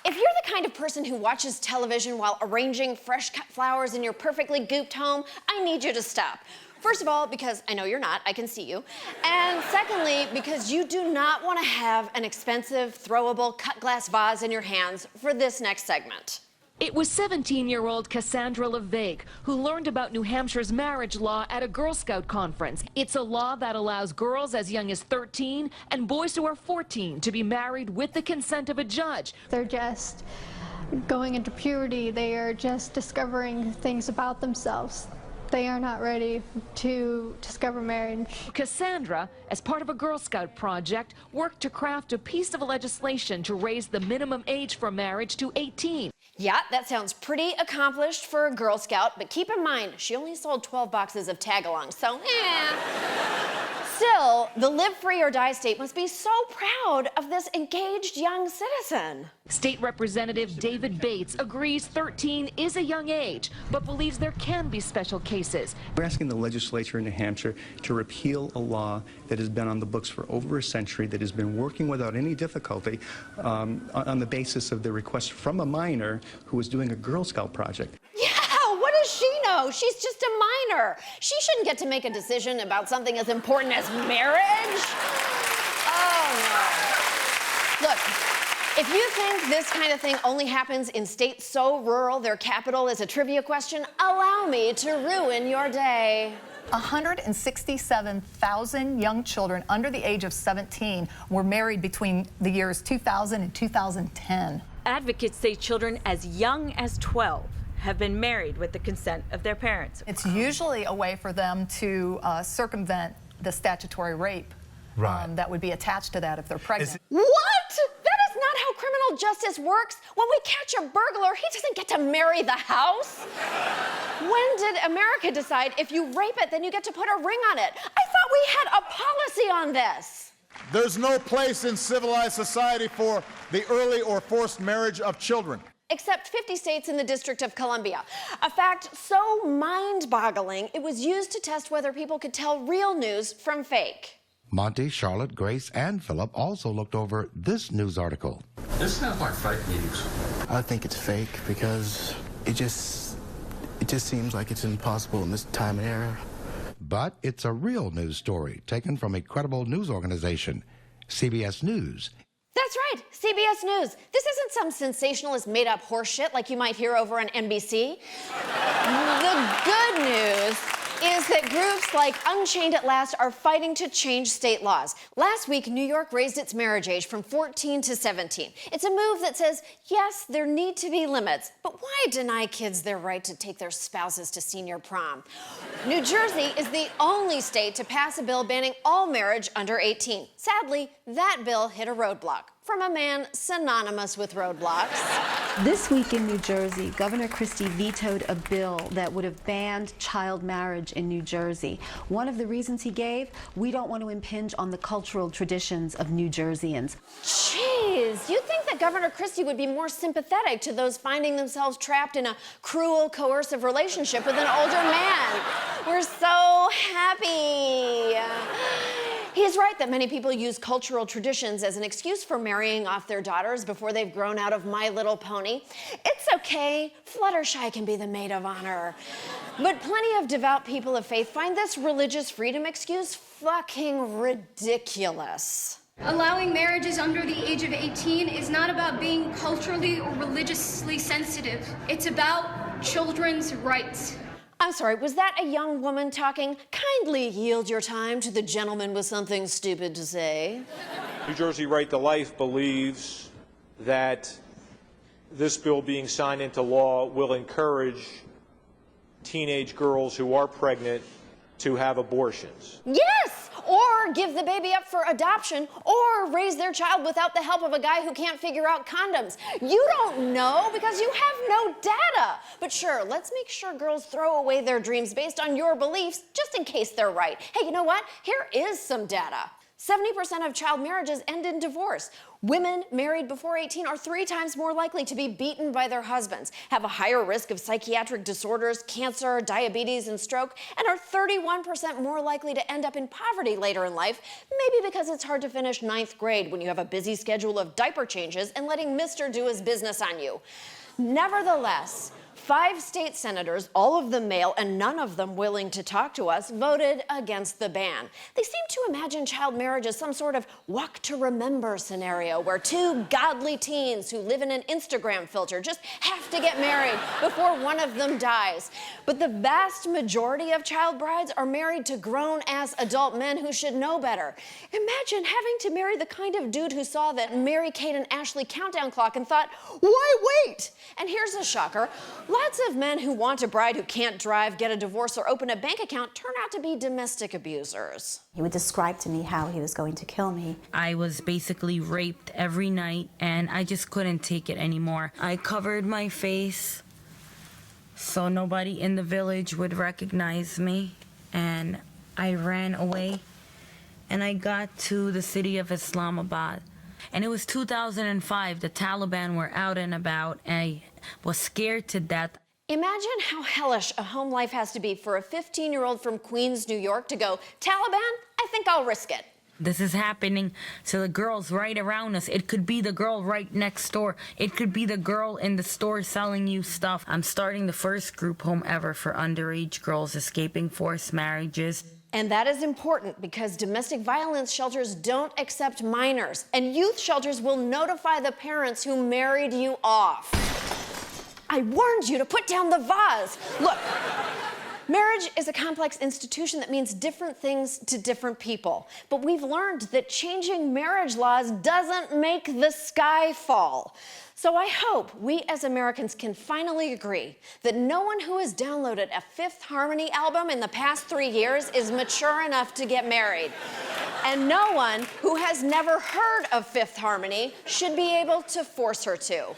If you're the kind of person who watches television while arranging fresh cut flowers in your perfectly gooped home, I need you to stop. First of all, because I know you're not, I can see you. And secondly, because you do not want to have an expensive, throwable cut glass vase in your hands for this next segment. It was 17-year-old Cassandra LeVeque who learned about New Hampshire's marriage law at a Girl Scout conference. It's a law that allows girls as young as 13 and boys who are 14 to be married with the consent of a judge. They're just going into puberty. They are just discovering things about themselves. They are not ready to discover marriage. Cassandra, as part of a Girl Scout project, worked to craft a piece of legislation to raise the minimum age for marriage to 18. Yeah, that sounds pretty accomplished for a Girl Scout, but keep in mind, she only sold 12 boxes of tag-alongs, so Still, the Live Free or Die state must be so proud of this engaged young citizen. State Representative David Bates agrees 13 is a young age, but believes there can be special cases. We're asking the legislature in New Hampshire to repeal a law that has been on the books for over a century, that has been working without any difficulty on the basis of the request from a minor who was doing a Girl Scout project. Yeah, what does she know? She's just a minor. She shouldn't get to make a decision about something as important as marriage. Oh, no. Look, if you think this kind of thing only happens in states so rural their capital is a trivia question, allow me to ruin your day. 167,000 young children under the age of 17 were married between the years 2000 and 2010. Advocates say children as young as 12 have been married with the consent of their parents. It's usually a way for them to circumvent the statutory rape that would be attached to that if they're pregnant. What? That is not how criminal justice works. When we catch a burglar, he doesn't get to marry the house. When did America decide if you rape it, then you get to put a ring on it? I thought we had a policy on this. There's no place in civilized society for the early or forced marriage of children. Except 50 states in the District of Columbia. A fact so mind-boggling, it was used to test whether people could tell real news from fake. Monty, Charlotte, Grace, and Philip also looked over this news article. This sounds like fake news. I think it's fake because it just seems like it's impossible in this time and era. But it's a real news story taken from a credible news organization, CBS News. That's right, CBS News. This isn't some sensationalist made-up horseshit like you might hear over on NBC. The good news is that groups like Unchained at Last are fighting to change state laws. Last week, New York raised its marriage age from 14 to 17. It's a move that says, yes, there need to be limits, but why deny kids their right to take their spouses to senior prom? New Jersey is the only state to pass a bill banning all marriage under 18. Sadly, that bill hit a roadblock from a man synonymous with roadblocks. This week in New Jersey, Governor Christie vetoed a bill that would have banned child marriage in New Jersey. One of the reasons he gave, we don't want to impinge on the cultural traditions of New Jerseyans. Jeez, you'd think that Governor Christie would be more sympathetic to those finding themselves trapped in a cruel, coercive relationship with an older man. We're so happy. He's right that many people use cultural traditions as an excuse for marrying off their daughters before they've grown out of My Little Pony. It's okay, Fluttershy can be the maid of honor. But plenty of devout people of faith find this religious freedom excuse fucking ridiculous. Allowing marriages under the age of 18 is not about being culturally or religiously sensitive. It's about children's rights. I'm sorry, was that a young woman talking? Kindly yield your time to the gentleman with something stupid to say. New Jersey Right to Life believes that this bill being signed into law will encourage teenage girls who are pregnant to have abortions. Yes! Or give the baby up for adoption, or raise their child without the help of a guy who can't figure out condoms. You don't know because you have no data. But sure, let's make sure girls throw away their dreams based on your beliefs, just in case they're right. Hey, you know what? Here is some data. 70% of child marriages end in divorce. Women married before 18 are 3 times more likely to be beaten by their husbands, have a higher risk of psychiatric disorders, cancer, diabetes, and stroke, and are 31% more likely to end up in poverty later in life, maybe because it's hard to finish 9th grade when you have a busy schedule of diaper changes and letting Mr. do his business on you. Nevertheless, 5 state senators, all of them male and none of them willing to talk to us, voted against the ban. They seem to imagine child marriage as some sort of walk to remember scenario where 2 godly teens who live in an Instagram filter just have to get married before one of them dies. But the vast majority of child brides are married to grown-ass adult men who should know better. Imagine having to marry the kind of dude who saw that Mary, Kate, and Ashley countdown clock and thought, why wait? And here's a shocker. Lots of men who want a bride who can't drive, get a divorce, or open a bank account turn out to be domestic abusers. He would describe to me how he was going to kill me. I was basically raped every night, and I just couldn't take it anymore. I covered my face so nobody in the village would recognize me, and I ran away, and I got to the city of Islamabad. And it was 2005. The Taliban were out and about. I was scared to death. Imagine how hellish a home life has to be for a 15-year-old from Queens, New York to go, Taliban, I think I'll risk it. This is happening to the girls right around us. It could be the girl right next door. It could be the girl in the store selling you stuff. I'm starting the first group home ever for underage girls escaping forced marriages. And that is important because domestic violence shelters don't accept minors, and youth shelters will notify the parents who married you off. I warned you to put down the vase. Look, marriage is a complex institution that means different things to different people. But we've learned that changing marriage laws doesn't make the sky fall. So I hope we as Americans can finally agree that no one who has downloaded a Fifth Harmony album in the past 3 years is mature enough to get married. And no one who has never heard of Fifth Harmony should be able to force her to.